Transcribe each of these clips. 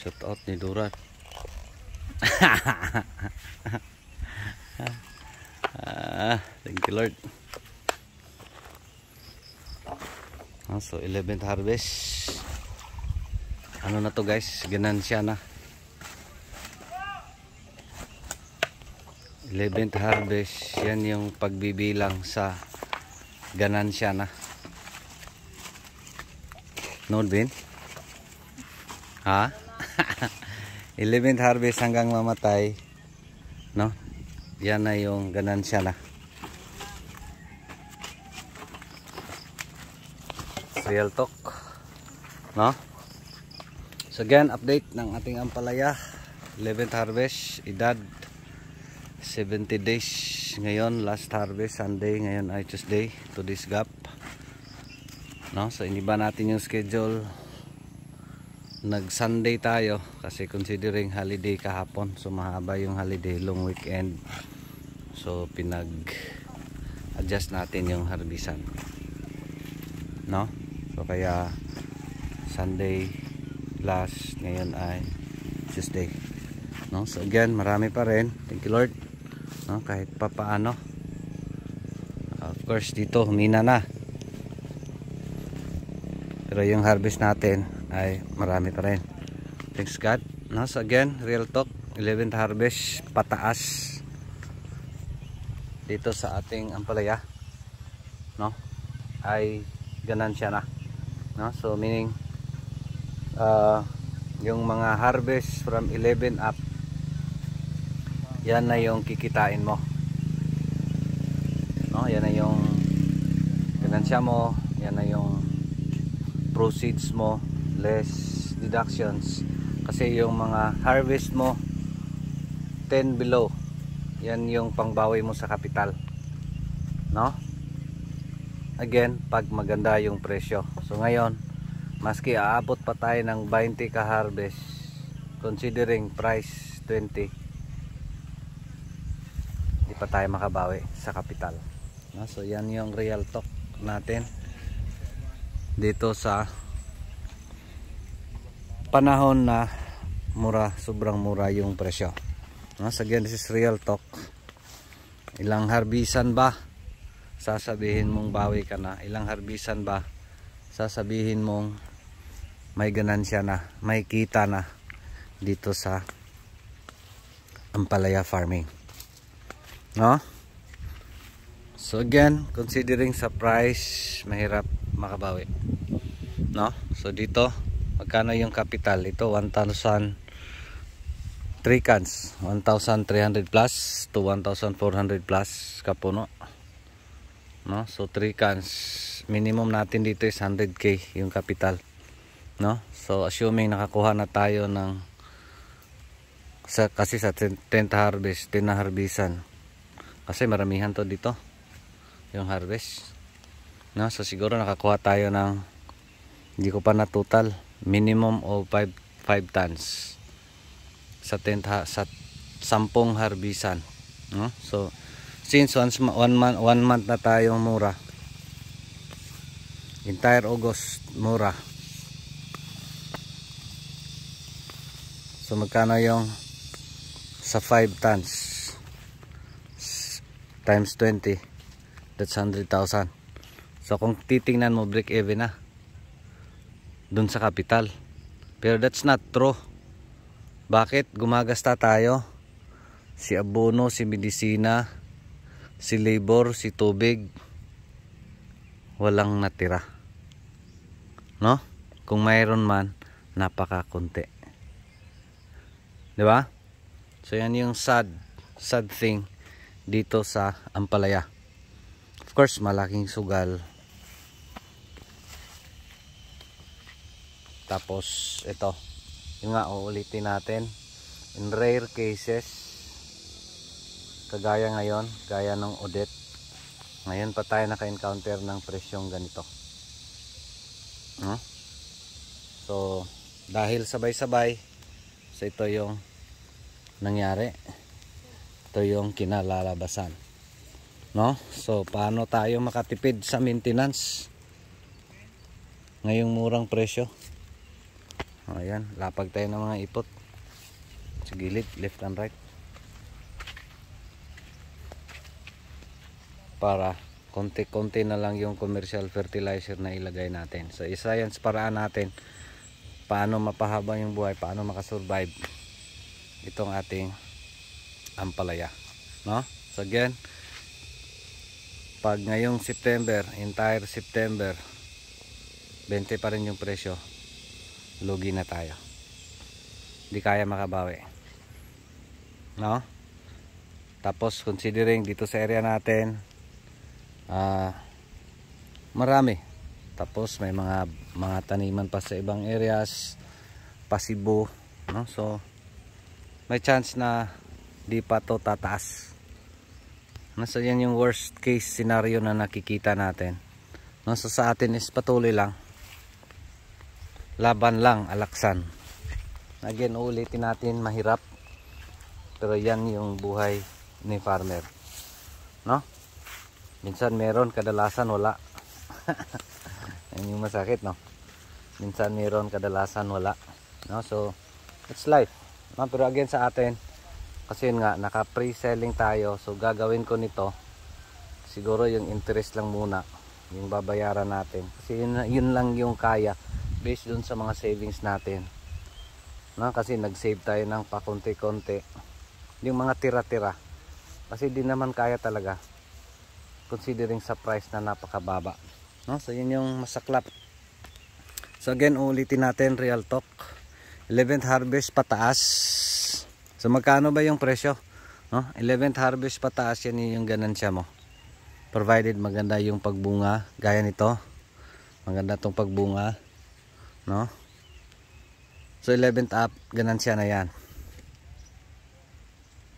Shout out ni Duran. Thank you Lord. So 11th harvest. Ano na to guys, ganansya na. 11th harvest, yan yung pagbibilang sa ganansya na. Noon din? Ha? 11th harvest hanggang mamatay, no? Yan na yung ganansya na. Real talk, no? So again, update ng ating ampalaya. 11th harvest, edad 70 days ngayon. Last harvest Sunday, ngayon ay Tuesday. Today's gap, no? So iniba natin yung schedule. Nag Sunday tayo kasi considering holiday kahapon, so mahaba yung holiday, long weekend, so pinag adjust natin yung harbisan, no? So kaya Sunday last, ngayon ay Tuesday, no? So again, marami pa rin, thank you Lord, no? Kahit pa paano. Of course dito humina na, pero yung harvest natin ay marami pa rin, thanks God, no? So again, real talk, 11th harvest pataas dito sa ating ampalaya, no? Ay ganansya na, no? So meaning yung mga harvest from 11 up, yan na yung kikitain mo, no? Yan na yung ganansya mo, yan na yung proceeds mo, less deductions, kasi yung mga harvest mo 10 below, yan yung pangbawi mo sa kapital, no? Again, pag maganda yung presyo. So ngayon, maski aabot pa tayo ng 20 ka harvest, considering price 20, hindi pa tayo makabawi sa kapital, no? So yan yung real talk natin dito sa panahon na mura, sobrang mura yung presyo, no? So again, this is real talk. Ilang harbisan ba sasabihin mong bawi ka na? Ilang harbisan ba sasabihin mong may ganansya na, may kita na dito sa ampalaya farming, no? So again, considering sa price, mahirap makabawi, no? So dito magkano yung capital? Ito 1,000, 3 cans 1,300 plus to 1,400 plus kapuno, no? So 3 cans, minimum natin dito is 100k yung capital, no? So assuming nakakuha na tayo ng kasi sa 10th harvest, 10 na harbisan, kasi maramihan to dito yung harvest, no? So siguro nakakuha tayo ng, hindi ko pa na total, minimum of 5 tons sa 10 sa 10 harbisan, no? So since 1 month na tayong mura, entire August mura, so magkano yung sa 5 tons times 20, that's 100,000. So kung titingnan mo, break even na dun sa capital, pero that's not true. Bakit? Gumagasta tayo, si abono, si medisina, si labor, si tubig, walang natira, no? Kung mayroon man, napakakunti, di ba? So yan yung sad thing dito sa ampalaya. Of course, malaking sugal. Tapos ito, yung nga, uulitin natin, in rare cases, kagaya ngayon, gaya ng Odette, ngayon pa tayo naka-encounter ng presyong ganito, no? So dahil sabay-sabay, so ito yung nangyari, ito yung kinalalabasan, no? So paano tayo makatipid sa maintenance ngayong murang presyo? Ayan, lapag tayo ng mga ipot sa gilid, left and right, para konti-konti na lang yung commercial fertilizer na ilagay natin. So isa yan sa paraan natin paano mapahaba yung buhay, paano makasurvive itong ating ampalaya, no? So again, pag ngayong September, entire September 20 pa rin yung presyo, lugi na tayo, hindi kaya makabawi, no? Tapos considering dito sa area natin marami, tapos may mga taniman pa sa ibang areas, pasibo, no? So may chance na di pa to tataas. So yan yung worst case scenario na nakikita natin, no? So sa atin is patuloy lang, laban lang, alaksan. Again, ulitin natin, mahirap, pero yan yung buhay ni farmer, no? Minsan meron, kadalasan wala. Yan yung masakit, no? Minsan meron, kadalasan wala, no? So it's life, no? Pero again sa atin, kasi yun nga, naka pre-selling tayo, so gagawin ko nito siguro yung interest lang muna yung babayaran natin, kasi yun lang yung kaya based dun sa mga savings natin, no? Kasi nag-save tayo ng pakunti-kunti, yung mga tira-tira, kasi di naman kaya talaga considering sa price na napakababa, no? So yun yung masaklap. So again, ulitin natin, real talk, 11th harvest pataas. So magkano ba yung presyo, no? 11th harvest pataas, yan yung ganansya mo, provided maganda yung pagbunga, gaya nito, maganda tong pagbunga, no? So 11th up, ganansya na yan,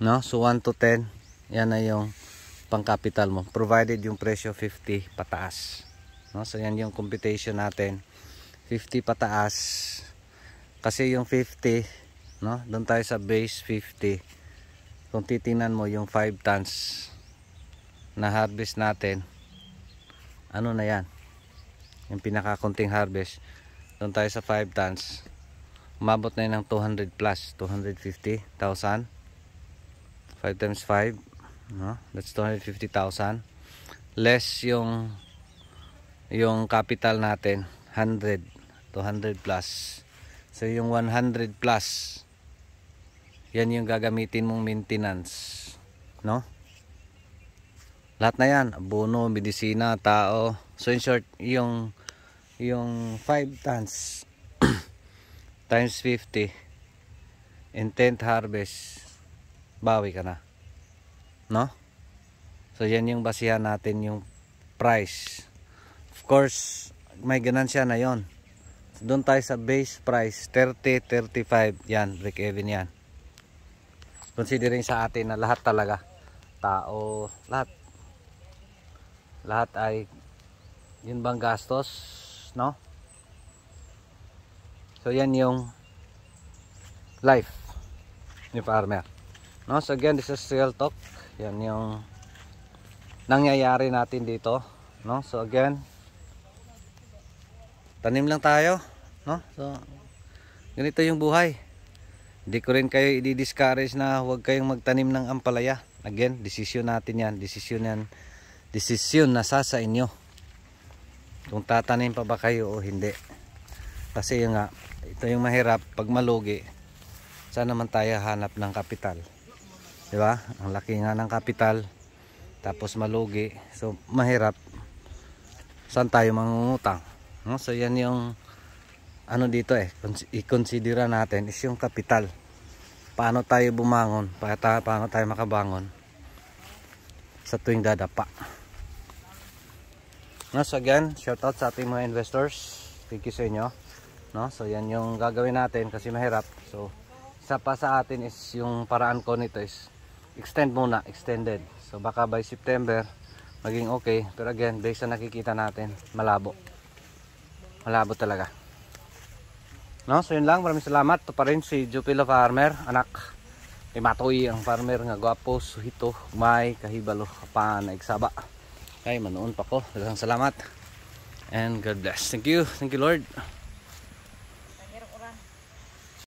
no? So 1 to 10, yan na yung pang capital mo, provided yung presyo 50 pataas, no? So yan yung computation natin, 50 pataas, kasi yung 50, no, doon tayo sa base 50. Kung titingnan mo yung 5 tons na harvest natin, ano na yan, yung pinakakunting harvest, doon tayo sa 5 tons, umabot na yun ng 200 plus, 250,000. 5 times 5, no, that's 250,000 less yung capital natin 100, 200 plus. So yung 100 plus, yan yung gagamitin mong maintenance, no? Lahat na yan, abono, medisina, tao. So in short, yung 5 tons times 50 in 10th harvest, bawi ka na, no? So yan yung basihan natin, yung price. Of course, may ganansya na yon. So, doon tayo sa base price 30, 35, yan, break even yan. Considering sa atin na lahat talaga, tao, lahat ay yun bang gastos, no? So yan yung life ni farmer, no? So again, this is real talk. Yan yung nangyayari natin dito, no? So again, tanim lang tayo, no? So ganito yung buhay. Hindi ko rin kayo i-discourage na huwag kayong magtanim ng ampalaya. Again, desisyon natin yan. Desisyon na sa inyo kung tatanim pa ba kayo o hindi. Kasi yung nga, ito yung mahirap, pag malugi, saan naman tayo hanap ng kapital, diba? Ang laki nga ng kapital, tapos malugi, so mahirap, saan tayo mangungutang, no? So yan yung ano dito, i-considera natin is yung kapital. Paano tayo bumangon, paano tayo makabangon sa tuwing dadapa. No, so again, shout out sa ating mga investors, thank you sa inyo, no? So yan yung gagawin natin kasi mahirap. So isa pa sa atin is yung paraan ko nito is extended. So baka by September maging okay, pero again, based sa nakikita natin, malabo talaga, no? So yun lang, maraming salamat. Ito pa rin si Jupilo Farmer, anak ni Matoy, ang farmer nga gwapo, suhito, may kahibalo pa na igsaba. Okay, manoon pa ko. Daghang salamat and God bless. Thank you Lord.